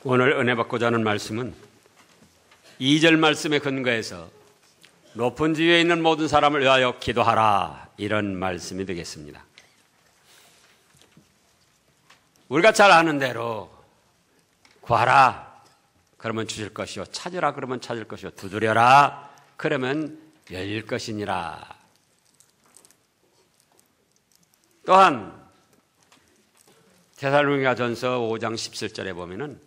오늘 은혜 받고자 하는 말씀은 2절 말씀에 근거해서 높은 지위에 있는 모든 사람을 위하여 기도하라, 이런 말씀이 되겠습니다. 우리가 잘 아는 대로 구하라 그러면 주실 것이요, 찾으라 그러면 찾을 것이요, 두드려라 그러면 열릴 것이니라. 또한 데살로니가전서 5장 17절에 보면은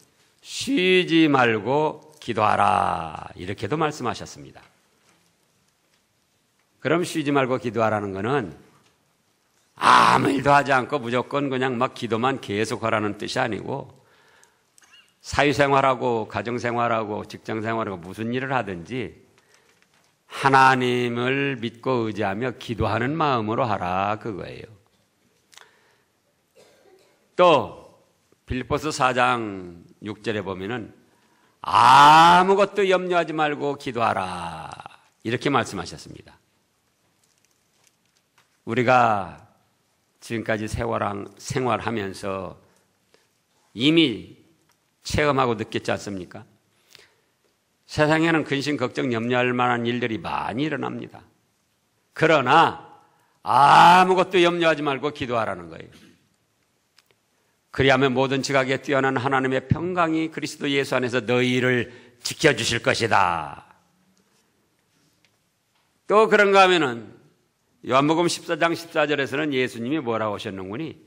쉬지 말고 기도하라, 이렇게도 말씀하셨습니다. 그럼 쉬지 말고 기도하라는 것은 아무 일도 하지 않고 무조건 그냥 막 기도만 계속 하라는 뜻이 아니고, 사회생활하고 가정생활하고 직장생활하고 무슨 일을 하든지 하나님을 믿고 의지하며 기도하는 마음으로 하라, 그거예요. 또 빌립보서 4장 6절에 보면은 아무것도 염려하지 말고 기도하라, 이렇게 말씀하셨습니다. 우리가 지금까지 생활하면서 이미 체험하고 느꼈지 않습니까? 세상에는 근심, 걱정, 염려할 만한 일들이 많이 일어납니다. 그러나 아무것도 염려하지 말고 기도하라는 거예요. 그리하면 모든 지각에 뛰어난 하나님의 평강이 그리스도 예수 안에서 너희를 지켜주실 것이다. 또 그런가 하면은 요한복음 14장 14절에서는 예수님이 뭐라고 하셨는구니?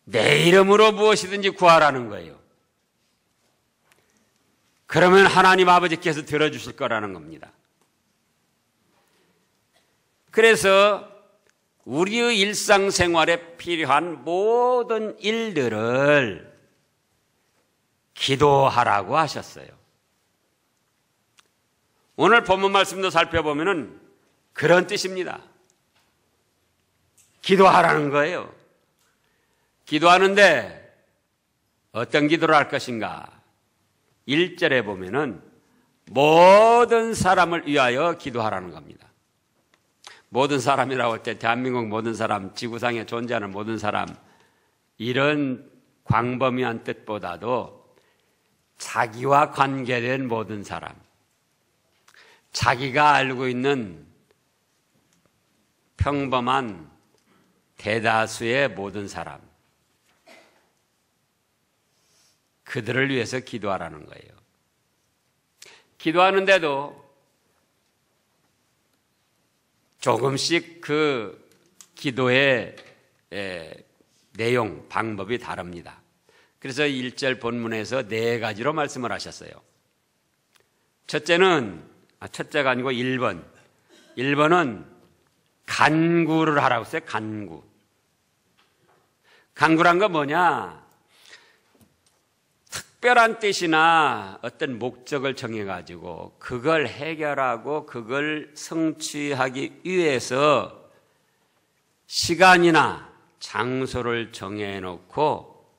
내 이름으로 무엇이든지 구하라는 거예요. 그러면 하나님 아버지께서 들어주실 거라는 겁니다. 그래서 우리의 일상생활에 필요한 모든 일들을 기도하라고 하셨어요. 오늘 본문 말씀도 살펴보면은 그런 뜻입니다. 기도하라는 거예요. 기도하는데 어떤 기도를 할 것인가? 1절에 보면은 모든 사람을 위하여 기도하라는 겁니다. 모든 사람이라고 할 때 대한민국 모든 사람, 지구상에 존재하는 모든 사람, 이런 광범위한 뜻보다도 자기와 관계된 모든 사람, 자기가 알고 있는 평범한 대다수의 모든 사람, 그들을 위해서 기도하라는 거예요. 기도하는데도 조금씩 그 기도의 내용, 방법이 다릅니다. 그래서 1절 본문에서 4가지로 말씀을 하셨어요. 첫째가 아니고 1번. 1번은 간구를 하라고 했어요. 간구. 간구란 건 뭐냐? 특별한 뜻이나 어떤 목적을 정해가지고 그걸 해결하고 그걸 성취하기 위해서 시간이나 장소를 정해놓고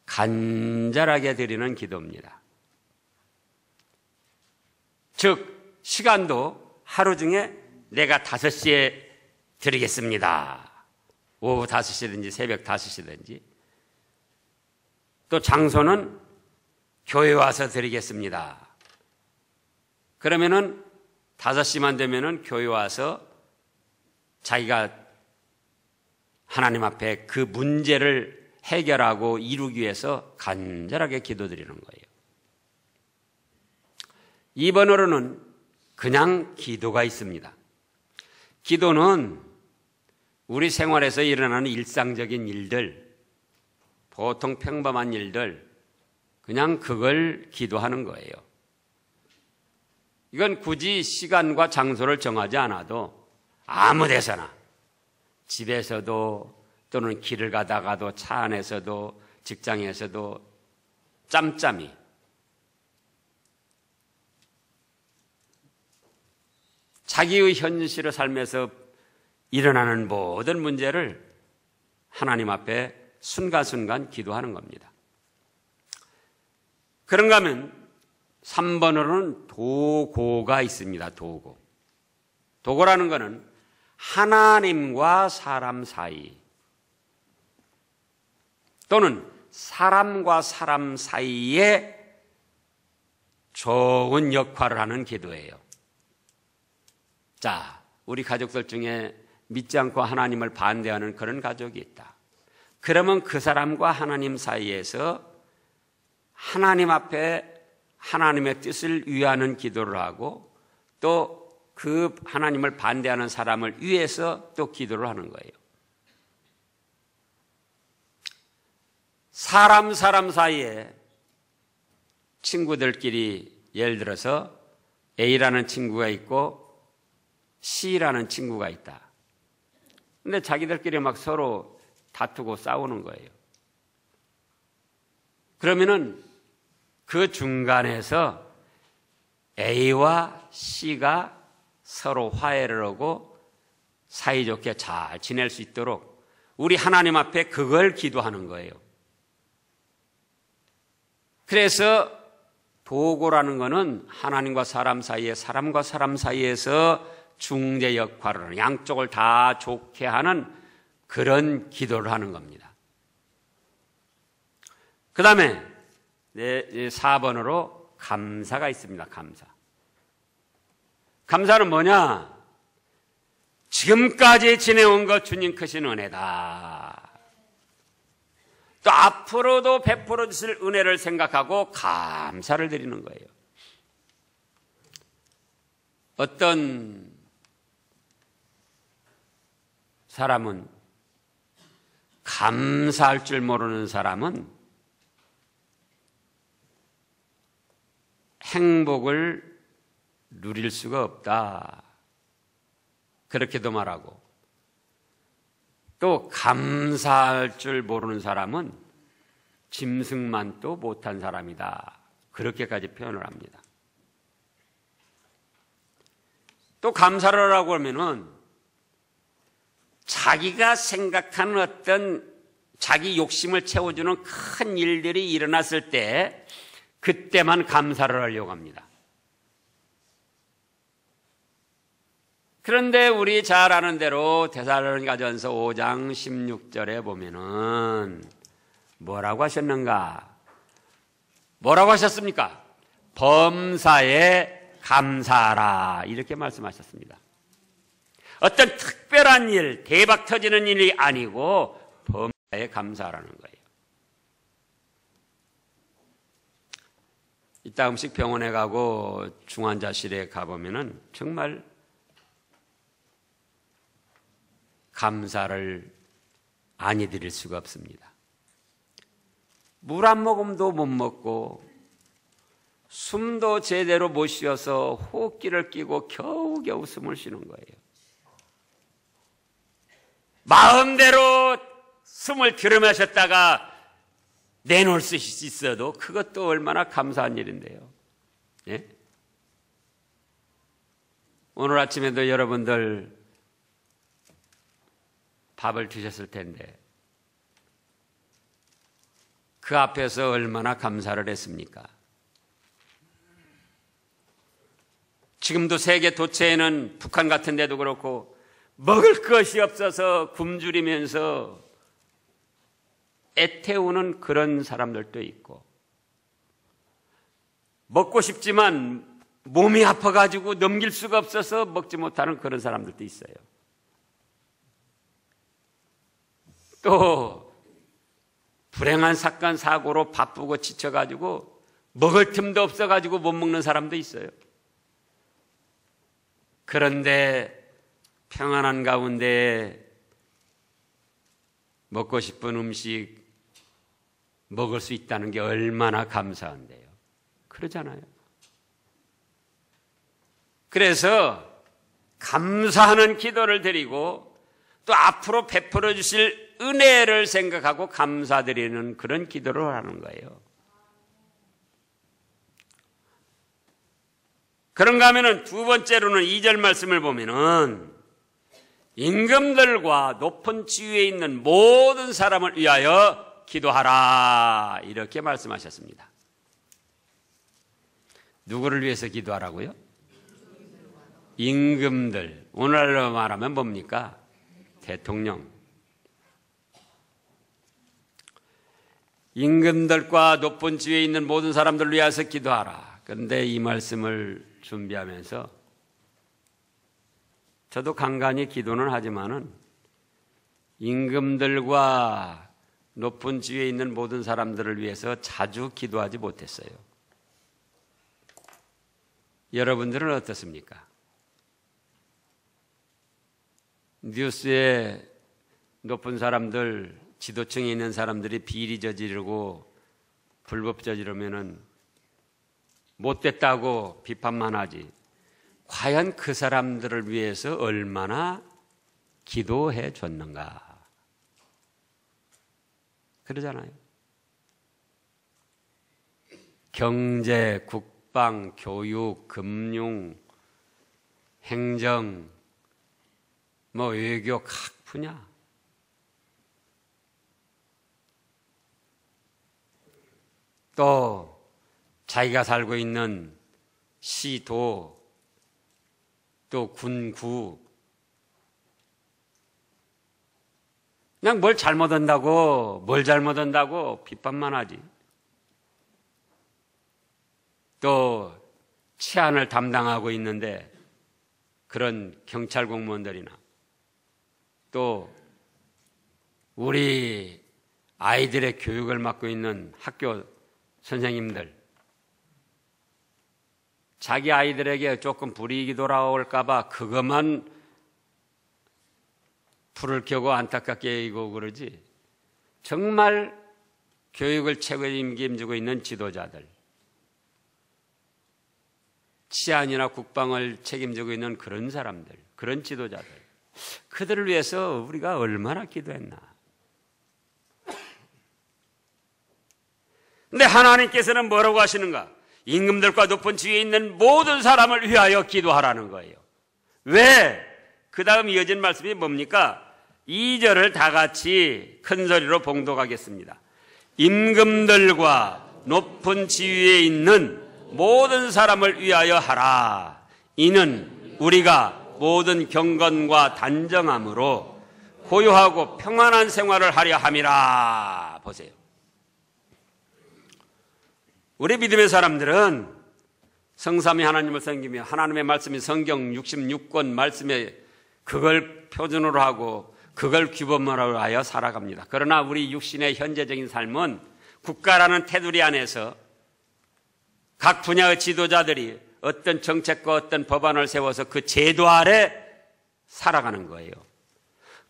간절하게 드리는 기도입니다. 즉 시간도 하루 중에 내가 5시에 드리겠습니다. 오후 5시든지 새벽 5시든지. 또 장소는 교회 와서 드리겠습니다. 그러면은 5시만 되면은 교회 와서 자기가 하나님 앞에 그 문제를 해결하고 이루기 위해서 간절하게 기도드리는 거예요. 2번으로는 그냥 기도가 있습니다. 기도는 우리 생활에서 일어나는 일상적인 일들, 보통 평범한 일들, 그냥 그걸 기도하는 거예요. 이건 굳이 시간과 장소를 정하지 않아도 아무 데서나, 집에서도 또는 길을 가다가도 차 안에서도 직장에서도 짬짬이 자기의 현실의 삶에서 일어나는 모든 문제를 하나님 앞에 순간순간 기도하는 겁니다. 그런가 하면 3번으로는 도고가 있습니다. 도고. 도고라는 것은 하나님과 사람 사이 또는 사람과 사람 사이에 좋은 역할을 하는 기도예요. 자, 우리 가족들 중에 믿지 않고 하나님을 반대하는 그런 가족이 있다. 그러면 그 사람과 하나님 사이에서 하나님 앞에 하나님의 뜻을 위하는 기도를 하고 또 그 하나님을 반대하는 사람을 위해서 또 기도를 하는 거예요. 사람 사이에 친구들끼리 예를 들어서 A라는 친구가 있고 C라는 친구가 있다. 근데 자기들끼리 막 서로 다투고 싸우는 거예요. 그러면은 그 중간에서 A와 C가 서로 화해를 하고 사이좋게 잘 지낼 수 있도록 우리 하나님 앞에 그걸 기도하는 거예요. 그래서 도고라는 것은 하나님과 사람 사이에 사람과 사람 사이에서 중재 역할을 하는 양쪽을 다 좋게 하는 그런 기도를 하는 겁니다. 그 다음에 4번으로 감사가 있습니다. 감사는 뭐냐? 지금까지 지내온 것 주님 크신 은혜다. 또 앞으로도 베풀어 주실 은혜를 생각하고 감사를 드리는 거예요. 어떤 사람은 감사할 줄 모르는 사람은 행복을 누릴 수가 없다. 그렇게도 말하고 또 감사할 줄 모르는 사람은 짐승만도 못한 사람이다. 그렇게까지 표현을 합니다. 또 감사를 하라고 하면은 자기가 생각하는 어떤 자기 욕심을 채워주는 큰 일들이 일어났을 때 그때만 감사를 하려고 합니다. 그런데 우리 잘 아는 대로 데살로니가전서 5장 16절에 보면은 뭐라고 하셨는가? 뭐라고 하셨습니까? 범사에 감사하라 이렇게 말씀하셨습니다. 어떤 특별한 일, 대박 터지는 일이 아니고 범사에 감사하라는 거예요. 이따 음식병원에 가고 중환자실에 가보면은 정말 감사를 아니 드릴 수가 없습니다. 물 한 모금도 못 먹고 숨도 제대로 못 쉬어서 호흡기를 끼고 겨우겨우 숨을 쉬는 거예요. 마음대로 숨을 들이마셨다가 내놓을 수 있어도 그것도 얼마나 감사한 일인데요. 예? 오늘 아침에도 여러분들 밥을 드셨을 텐데 그 앞에서 얼마나 감사를 했습니까? 지금도 세계 도처에는 북한 같은 데도 그렇고 먹을 것이 없어서 굶주리면서 애태우는 그런 사람들도 있고 먹고 싶지만 몸이 아파가지고 넘길 수가 없어서 먹지 못하는 그런 사람들도 있어요. 또 불행한 사건 사고로 바쁘고 지쳐가지고 먹을 틈도 없어가지고 못 먹는 사람도 있어요. 그런데 평안한 가운데 먹고 싶은 음식 먹을 수 있다는 게 얼마나 감사한데요. 그러잖아요. 그래서 감사하는 기도를 드리고 또 앞으로 베풀어 주실 은혜를 생각하고 감사드리는 그런 기도를 하는 거예요. 그런가 하면은 두 번째로는 2절 말씀을 보면은 임금들과 높은 지위에 있는 모든 사람을 위하여 기도하라 이렇게 말씀하셨습니다. 누구를 위해서 기도하라고요? 임금들. 오늘날로 말하면 뭡니까? 대통령. 임금들과 높은 지위에 있는 모든 사람들을 위해서 기도하라. 그런데 이 말씀을 준비하면서 저도 간간히 기도는 하지만은 임금들과 높은 지위에 있는 모든 사람들을 위해서 자주 기도하지 못했어요. 여러분들은 어떻습니까? 뉴스에 높은 사람들, 지도층에 있는 사람들이 비리 저지르고 불법 저지르면은 못됐다고 비판만 하지. 과연 그 사람들을 위해서 얼마나 기도해 줬는가? 그러잖아요. 경제, 국방, 교육, 금융, 행정, 외교 각 분야. 또 자기가 살고 있는 시도, 또 군구, 그냥 뭘 잘못한다고 비판만 하지. 또 치안을 담당하고 있는데 그런 경찰 공무원들이나 또 우리 아이들의 교육을 맡고 있는 학교 선생님들, 자기 아이들에게 조금 불이익이 돌아올까 봐 그것만 불을 켜고 안타깝게 여기고 그러지. 정말 교육을 책임지고 있는 지도자들, 치안이나 국방을 책임지고 있는 그런 사람들, 그런 지도자들, 그들을 위해서 우리가 얼마나 기도했나. 근데 하나님께서는 뭐라고 하시는가? 임금들과 높은 지위에 있는 모든 사람을 위하여 기도하라는 거예요. 왜? 그 다음 이어진 말씀이 뭡니까? 2절을 다 같이 큰 소리로 봉독하겠습니다. 임금들과 높은 지위에 있는 모든 사람을 위하여 하라. 이는 우리가 모든 경건과 단정함으로 고요하고 평안한 생활을 하려 함이라. 보세요. 우리 믿음의 사람들은 성삼위 하나님을 섬기며 하나님의 말씀이 성경 66권 말씀에 그걸 표준으로 하고 그걸 규범으로 하여 살아갑니다. 그러나 우리 육신의 현재적인 삶은 국가라는 테두리 안에서 각 분야의 지도자들이 어떤 정책과 어떤 법안을 세워서 그 제도 아래 살아가는 거예요.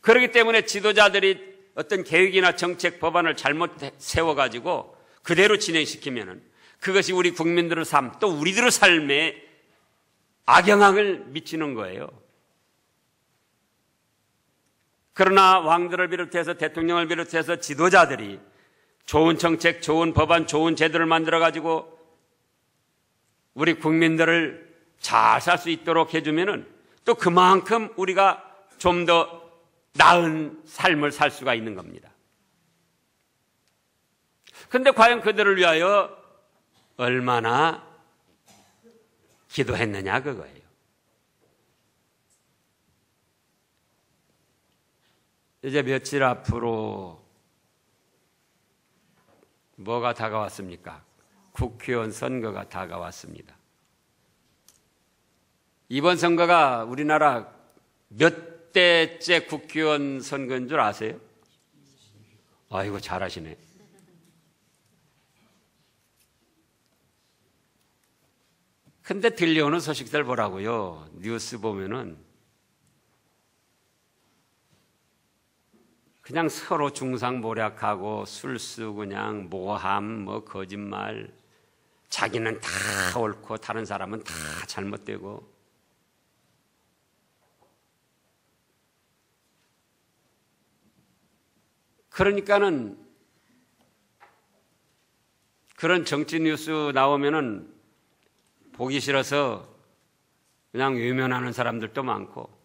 그렇기 때문에 지도자들이 어떤 계획이나 정책, 법안을 잘못 세워가지고 그대로 진행시키면은 그것이 우리 국민들의 삶, 또 우리들의 삶에 악영향을 미치는 거예요. 그러나 왕들을 비롯해서 대통령을 비롯해서 지도자들이 좋은 정책, 좋은 법안, 좋은 제도를 만들어가지고 우리 국민들을 잘 살 수 있도록 해주면은 또 그만큼 우리가 좀 더 나은 삶을 살 수가 있는 겁니다. 그런데 과연 그들을 위하여 얼마나 기도했느냐 그거예요. 이제 며칠 앞으로 뭐가 다가왔습니까? 국회의원 선거가 다가왔습니다. 이번 선거가 우리나라 몇 대째 국회의원 선거인 줄 아세요? 아이고 잘하시네. 근데 들려오는 소식들 보라고요. 뉴스 보면은 그냥 서로 중상모략하고 술수 그냥 모함, 거짓말, 자기는 다 옳고 다른 사람은 다 잘못되고. 그러니까는 그런 정치 뉴스 나오면은 보기 싫어서 그냥 외면하는 사람들도 많고,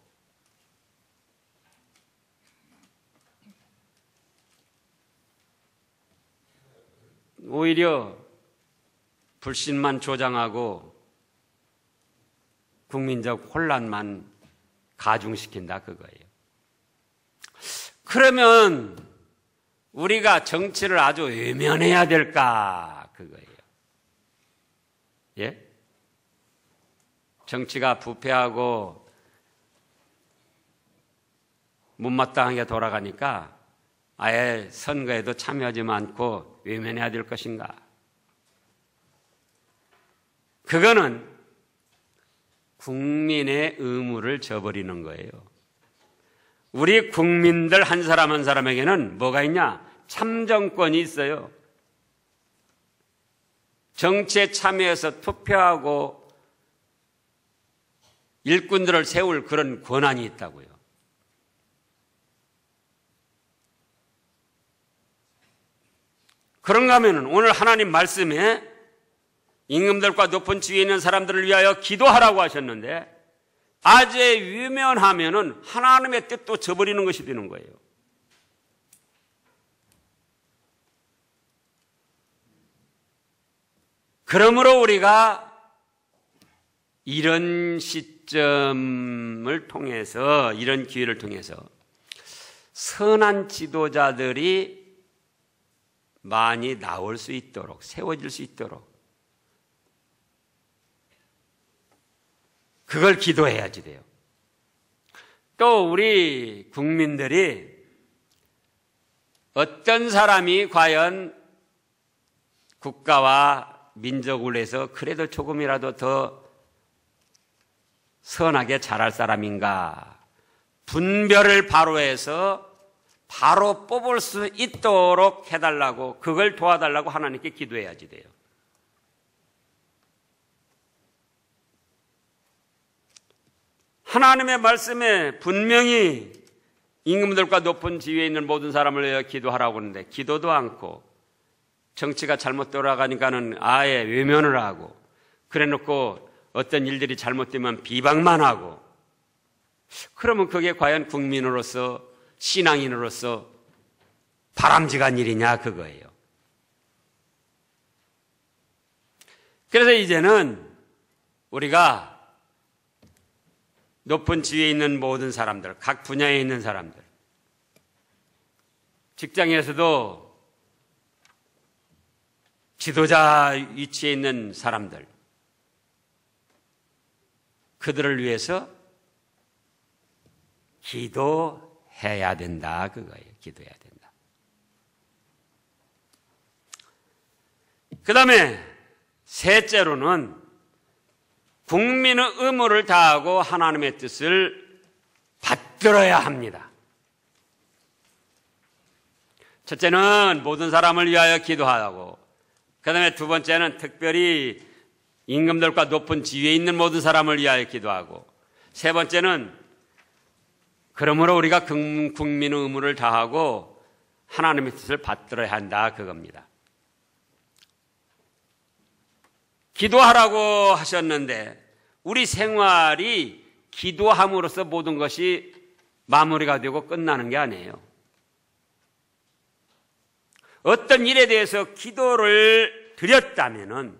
오히려 불신만 조장하고 국민적 혼란만 가중시킨다 그거예요. 그러면 우리가 정치를 아주 외면해야 될까? 그거예요. 예? 정치가 부패하고 못마땅하게 돌아가니까 아예 선거에도 참여하지 않고 외면해야 될 것인가? 그거는 국민의 의무를 저버리는 거예요. 우리 국민들 한 사람 한 사람에게는 뭐가 있냐? 참정권이 있어요. 정치에 참여해서 투표하고 일꾼들을 세울 그런 권한이 있다고요. 그런가 하면 오늘 하나님 말씀에 임금들과 높은 지위에 있는 사람들을 위하여 기도하라고 하셨는데 아재 위면하면은 하나님의 뜻도 저버리는 것이 되는 거예요. 그러므로 우리가 이런 시점을 통해서, 이런 기회를 통해서 선한 지도자들이 많이 나올 수 있도록, 세워질 수 있도록 그걸 기도해야지 돼요. 또 우리 국민들이 어떤 사람이 과연 국가와 민족을 위해서 그래도 조금이라도 더 선하게 잘할 사람인가 분별을 바로 해서 바로 뽑을 수 있도록 해달라고, 그걸 도와달라고 하나님께 기도해야지 돼요. 하나님의 말씀에 분명히 임금들과 높은 지위에 있는 모든 사람을 위하여 기도하라고 하는데 기도도 않고 정치가 잘못 돌아가니까는 아예 외면을 하고 그래놓고 어떤 일들이 잘못되면 비방만 하고, 그러면 그게 과연 국민으로서, 신앙인으로서 바람직한 일이냐 그거예요. 그래서 이제는 우리가 높은 지위에 있는 모든 사람들, 각 분야에 있는 사람들, 직장에서도 지도자 위치에 있는 사람들, 그들을 위해서 기도해야 된다 그거예요. 기도해야 된다. 그 다음에 셋째로는 국민의 의무를 다하고 하나님의 뜻을 받들어야 합니다. 첫째는 모든 사람을 위하여 기도하고, 그 다음에 두 번째는 특별히 임금들과 높은 지위에 있는 모든 사람을 위하여 기도하고, 세 번째는 그러므로 우리가 국민의 의무를 다하고 하나님의 뜻을 받들어야 한다 그겁니다. 기도하라고 하셨는데 우리 생활이 기도함으로써 모든 것이 마무리가 되고 끝나는 게 아니에요. 어떤 일에 대해서 기도를 드렸다면은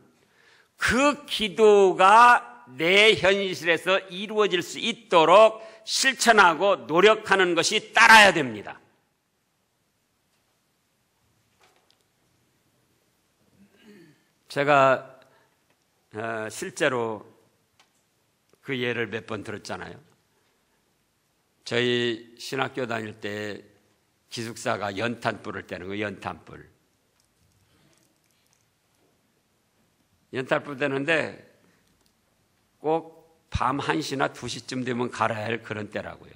그 기도가 내 현실에서 이루어질 수 있도록 실천하고 노력하는 것이 따라야 됩니다. 제가 실제로 그 예를 몇 번 들었잖아요. 저희 신학교 다닐 때 기숙사가 연탄불을 떼는 거예요. 연탄불 떼는데 꼭 밤 1시나 2시쯤 되면 갈아야 할 그런 때라고요.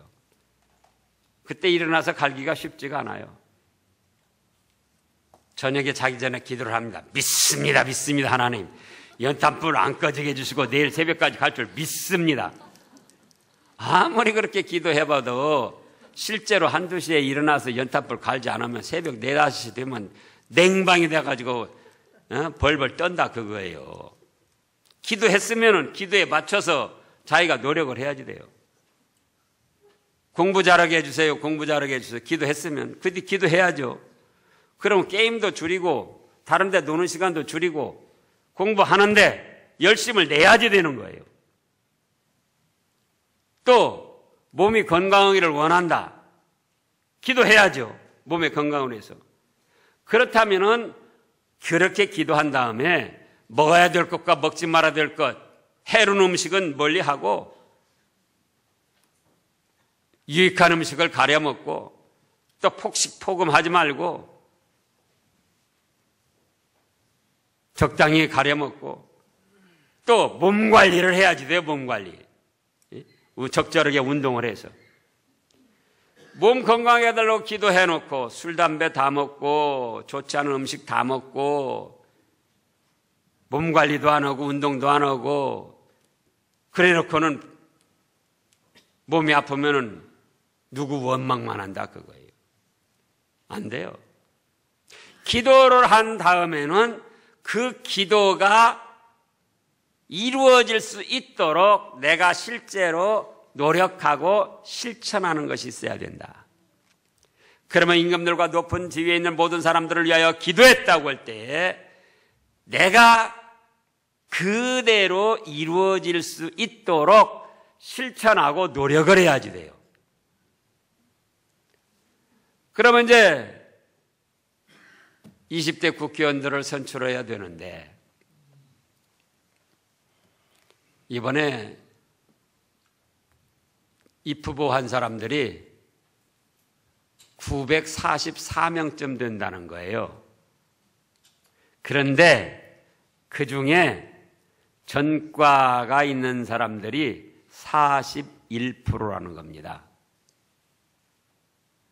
그때 일어나서 갈기가 쉽지가 않아요. 저녁에 자기 전에 기도를 합니다. 믿습니다 하나님. 연탄불 안 꺼지게 해주시고 내일 새벽까지 갈 줄 믿습니다. 아무리 그렇게 기도해봐도 실제로 1, 2시에 일어나서 연탄불 갈지 않으면 새벽 4, 5시 되면 냉방이 돼가지고 벌벌 떤다 그거예요. 기도했으면 기도에 맞춰서 자기가 노력을 해야지 돼요. 공부 잘하게 해주세요. 기도했으면 기도해야죠. 그럼 게임도 줄이고 다른 데 노는 시간도 줄이고 공부하는데 열심을 내야지 되는 거예요. 또 몸이 건강하기를 원한다. 기도해야죠. 몸의 건강을 위해서. 그렇다면은 그렇게 기도한 다음에 먹어야 될 것과 먹지 말아야 될 것, 해로운 음식은 멀리하고 유익한 음식을 가려 먹고 또 폭식폭음하지 말고 적당히 가려 먹고 또 몸 관리를 해야지 돼요. 몸 관리. 적절하게 운동을 해서 몸 건강하게 해달라고 기도해놓고 술, 담배 다 먹고 좋지 않은 음식 다 먹고 몸 관리도 안 하고 운동도 안 하고 그래 놓고는 몸이 아프면은 누구 원망만 한다 그거예요. 안 돼요. 기도를 한 다음에는 그 기도가 이루어질 수 있도록 내가 실제로 노력하고 실천하는 것이 있어야 된다. 그러면 임금들과 높은 지위에 있는 모든 사람들을 위하여 기도했다고 할 때에 내가 그대로 이루어질 수 있도록 실천하고 노력을 해야지 돼요. 그러면 이제 20대 국회의원들을 선출해야 되는데 이번에 입후보한 사람들이 944명쯤 된다는 거예요. 그런데 그 중에 전과가 있는 사람들이 41%라는 겁니다.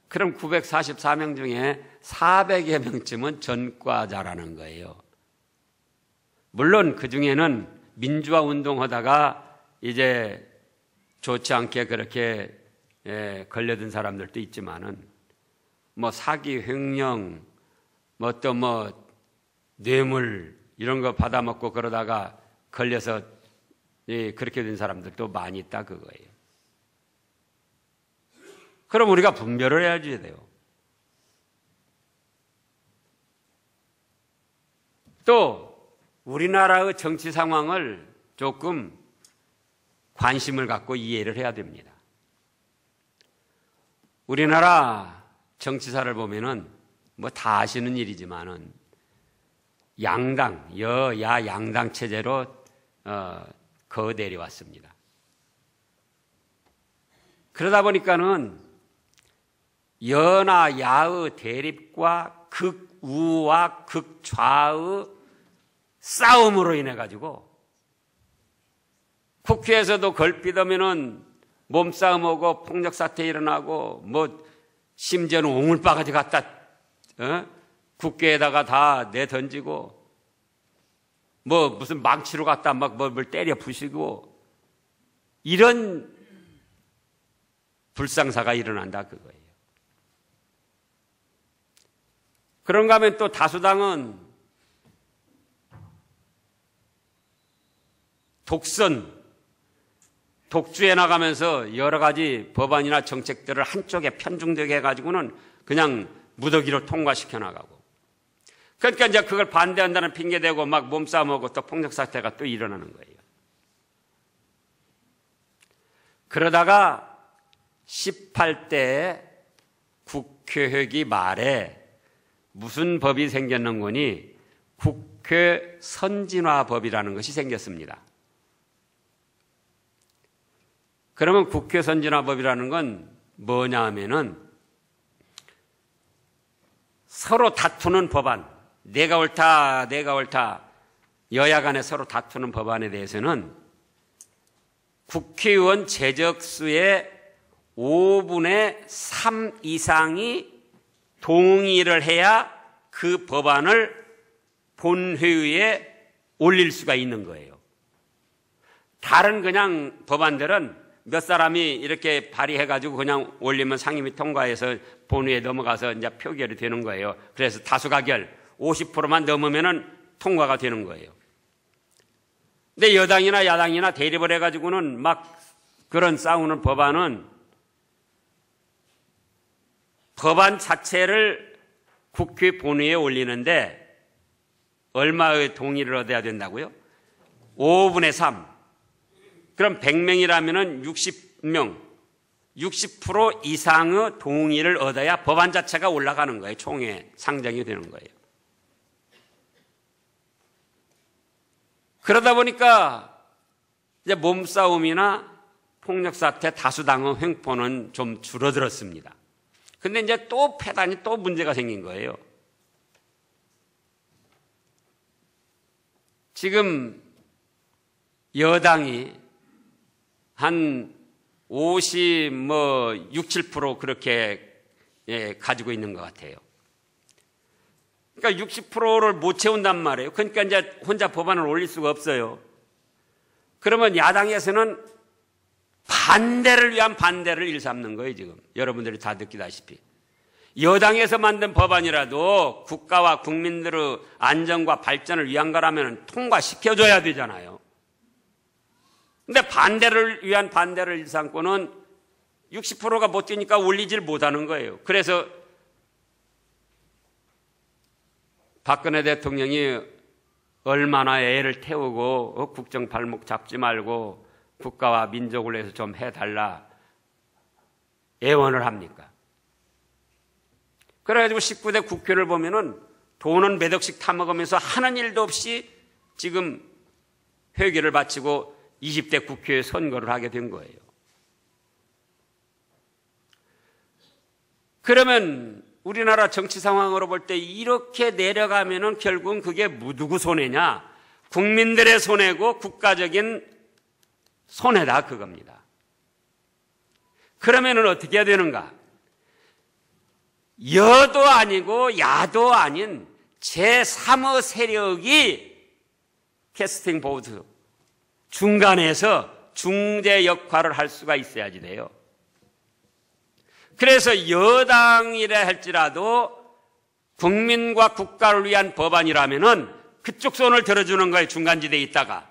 그럼 944명 중에 400여 명쯤은 전과자라는 거예요. 물론 그 중에는 민주화 운동하다가 이제 좋지 않게 그렇게 걸려든 사람들도 있지만은 뭐 사기, 횡령, 뭐 또 뭐 뇌물 이런 거 받아먹고 그러다가 걸려서 그렇게 된 사람들도 많이 있다 그거예요. 그럼 우리가 분별을 해야지 돼요. 또 우리나라의 정치 상황을 조금 관심을 갖고 이해를 해야 됩니다. 우리나라 정치사를 보면은 뭐 다 아시는 일이지만은 양당, 여야 양당 체제로 거대해왔습니다. 그러다 보니까는 여나 야의 대립과 극우와 극좌의 싸움으로 인해 가지고 국회에서도 걸핏하면은 몸싸움하고 폭력사태 일어나고 뭐 심지어는 옹울바가지 갖다 국회에다가 다 내던지고 뭐 무슨 망치로 갖다 막 뭘 때려 부시고 이런 불상사가 일어난다 그거예요. 그런가 하면 또 다수당은 독주해 나가면서 여러 가지 법안이나 정책들을 한쪽에 편중되게 해가지고는 그냥 무더기로 통과시켜 나가고. 그러니까 이제 그걸 반대한다는 핑계대고 막 몸싸움하고 또 폭력사태가 또 일어나는 거예요. 그러다가 18대 국회회기 말에 무슨 법이 생겼는 거니 국회 선진화법이라는 것이 생겼습니다. 그러면 국회 선진화법이라는 건 뭐냐 하면은 서로 다투는 법안, 내가 옳다, 내가 옳다, 여야 간에 서로 다투는 법안에 대해서는 국회의원 재적수의 5분의 3 이상이 동의를 해야 그 법안을 본회의에 올릴 수가 있는 거예요. 다른 그냥 법안들은 몇 사람이 이렇게 발의해가지고 그냥 올리면 상임위 통과해서 본회의에 넘어가서 이제 표결이 되는 거예요. 그래서 다수가결 50%만 넘으면은 통과가 되는 거예요. 근데 여당이나 야당이나 대립을 해가지고는 막 그런 싸우는 법안은 법안 자체를 국회 본회의에 올리는데 얼마의 동의를 얻어야 된다고요? 5분의 3. 그럼 100명이라면 60명, 60% 이상의 동의를 얻어야 법안 자체가 올라가는 거예요. 총회 상정이 되는 거예요. 그러다 보니까 이제 몸싸움이나 폭력사태, 다수당의 횡포는 좀 줄어들었습니다. 근데 이제 또 폐단이 또 문제가 생긴 거예요. 지금 여당이 한 50, 7% 그렇게 가지고 있는 것 같아요. 그러니까 60%를 못 채운단 말이에요. 그러니까 이제 혼자 법안을 올릴 수가 없어요. 그러면 야당에서는 반대를 위한 반대를 일삼는 거예요, 지금. 여러분들이 다 느끼다시피. 여당에서 만든 법안이라도 국가와 국민들의 안정과 발전을 위한 거라면 통과시켜줘야 되잖아요. 근데 반대를 위한 반대를 일삼고는 60%가 못 되니까 올리질 못하는 거예요. 그래서 박근혜 대통령이 얼마나 애를 태우고 국정 발목 잡지 말고 국가와 민족을 위해서 좀 해달라 애원을 합니까? 그래가지고 19대 국회를 보면은 돈은 몇 억씩 타먹으면서 하는 일도 없이 지금 회기를 마치고 20대 국회에 선거를 하게 된 거예요. 그러면 우리나라 정치 상황으로 볼 때 이렇게 내려가면은 결국은 그게 누구 손해냐? 국민들의 손해고 국가적인 손해다 그겁니다. 그러면은 어떻게 해야 되는가? 여도 아니고 야도 아닌 제3의 세력이 캐스팅 보드 중간에서 중재 역할을 할 수가 있어야지 돼요. 그래서 여당이라 할지라도 국민과 국가를 위한 법안이라면은 그쪽 손을 들어주는 거예요. 중간지대에 있다가.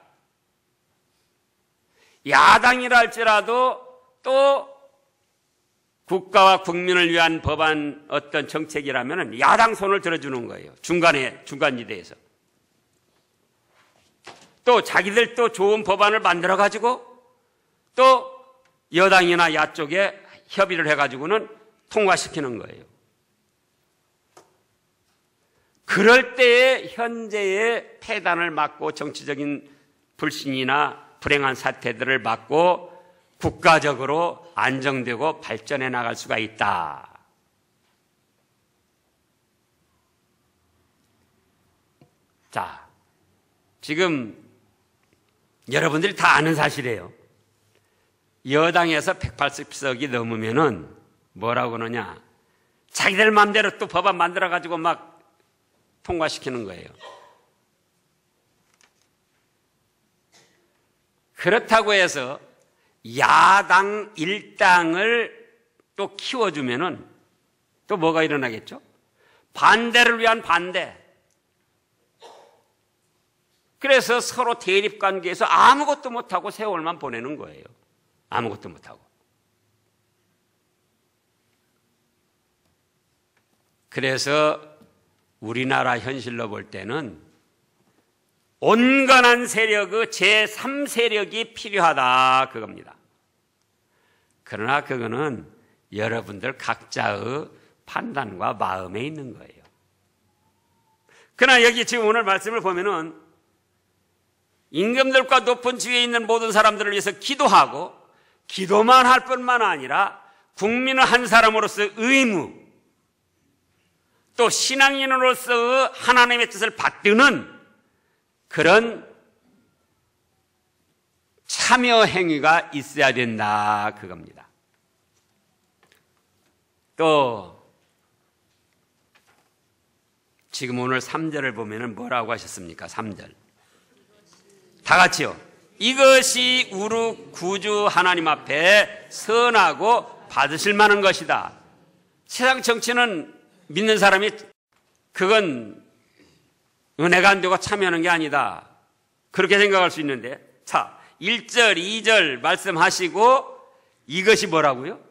야당이라 할지라도 또 국가와 국민을 위한 법안 어떤 정책이라면은 야당 손을 들어주는 거예요. 중간지대에서. 또 자기들 또 좋은 법안을 만들어가지고 또 여당이나 야 쪽에 협의를 해가지고는 통과시키는 거예요. 그럴 때에 현재의 폐단을 막고 정치적인 불신이나 불행한 사태들을 막고 국가적으로 안정되고 발전해 나갈 수가 있다. 자, 지금 여러분들이 다 아는 사실이에요. 여당에서 180석이 넘으면은 뭐라고 그러냐? 자기들 마음대로 또 법안 만들어가지고 막 통과시키는 거예요. 그렇다고 해서 야당 일당을 또 키워주면은 또 뭐가 일어나겠죠? 반대를 위한 반대. 그래서 서로 대립 관계에서 아무것도 못하고 세월만 보내는 거예요. 아무것도 못하고. 그래서 우리나라 현실로 볼 때는 온건한 세력의 제3세력이 필요하다 그겁니다. 그러나 그거는 여러분들 각자의 판단과 마음에 있는 거예요. 그러나 여기 지금 오늘 말씀을 보면은 임금들과 높은 지위에 있는 모든 사람들을 위해서 기도하고 기도만 할 뿐만 아니라 국민의 한 사람으로서 의무 또 신앙인으로서 하나님의 뜻을 받드는 그런 참여 행위가 있어야 된다 그겁니다. 또 지금 오늘 3절을 보면은 뭐라고 하셨습니까? 3절 다 같이요. 이것이 우리 구주 하나님 앞에 선하고 받으실 만한 것이다. 세상 정치는 믿는 사람이 그건 은혜가 안 되고 참여하는 게 아니다. 그렇게 생각할 수 있는데 자 1절 2절 말씀하시고 이것이 뭐라고요?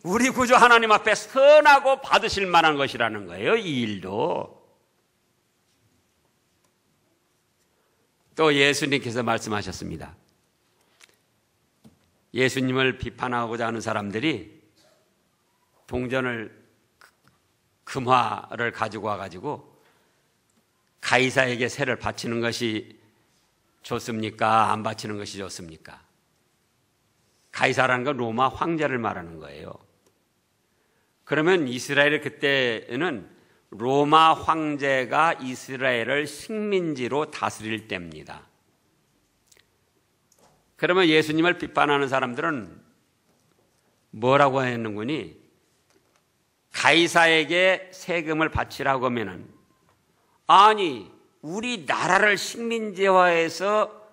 우리 구주 하나님 앞에 선하고 받으실 만한 것이라는 거예요. 이 일도. 또 예수님께서 말씀하셨습니다. 예수님을 비판하고자 하는 사람들이 동전을 금화를 가지고 와가지고 가이사에게 세를 바치는 것이 좋습니까? 안 바치는 것이 좋습니까? 가이사라는 건 로마 황제를 말하는 거예요. 그러면 이스라엘이 그때는 로마 황제가 이스라엘을 식민지로 다스릴 때입니다. 그러면 예수님을 비판하는 사람들은 뭐라고 했는구니? 가이사에게 세금을 바치라고 하면은, 아니 우리나라를 식민지화해서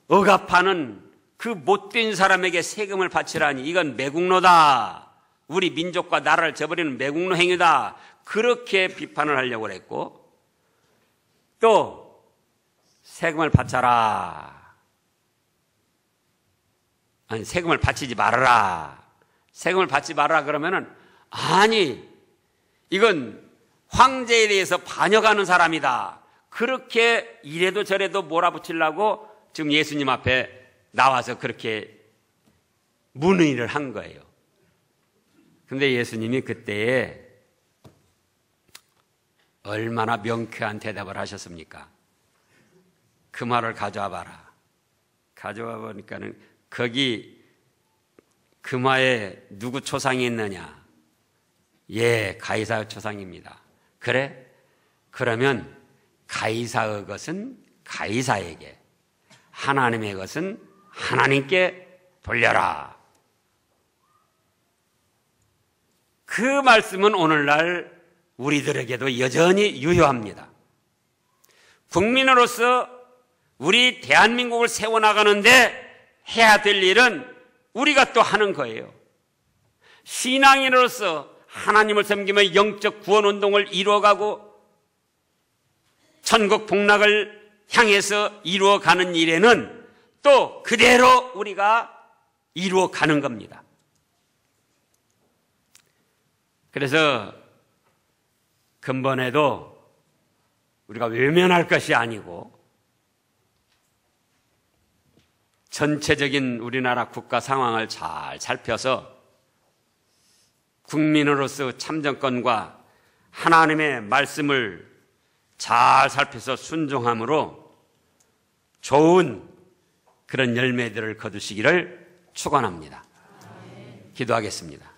억압하는 그 못된 사람에게 세금을 바치라니 이건 매국노다. 우리 민족과 나라를 저버리는 매국노 행위다. 그렇게 비판을 하려고 했고, 또 세금을 바쳐라. 아니 세금을 바치지 말아라. 세금을 받지 말아라 그러면은, 아니 이건 황제에 대해서 반역하는 사람이다. 그렇게 이래도 저래도 몰아붙이려고 지금 예수님 앞에 나와서 그렇게 문의를 한 거예요. 근데 예수님이 그때에 얼마나 명쾌한 대답을 하셨습니까? 금화를 가져와 봐라. 가져와 보니까는 거기 금화에 누구 초상이 있느냐? 예, 가이사 초상입니다. 그래? 그러면 가이사의 것은 가이사에게, 하나님의 것은 하나님께 돌려라. 그 말씀은 오늘날 우리들에게도 여전히 유효합니다. 국민으로서 우리 대한민국을 세워나가는데 해야 될 일은 우리가 또 하는 거예요. 신앙인으로서 하나님을 섬기며 영적 구원운동을 이루어가고 천국 복락을 향해서 이루어가는 일에는 또 그대로 우리가 이루어가는 겁니다. 그래서 근본에도 우리가 외면할 것이 아니고 전체적인 우리나라 국가 상황을 잘 살펴서 국민으로서 참정권과 하나님의 말씀을 잘 살펴서 순종함으로 좋은 그런 열매들을 거두시기를 축원합니다. 기도하겠습니다.